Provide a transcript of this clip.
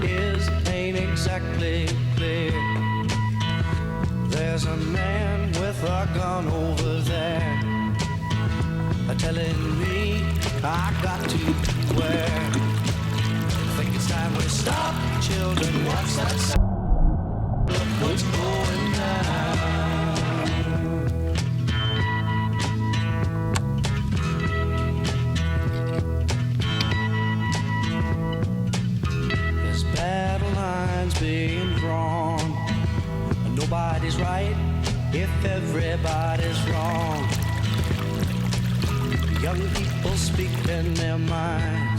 is ain't exactly clear. There's a man with a gun over there, telling me I got to beware. Think it's time we stop, children. What's that sound? Look what's going down. There's battle lines being drawn. Nobody's right if everybody's wrong. Young people speak in their mind.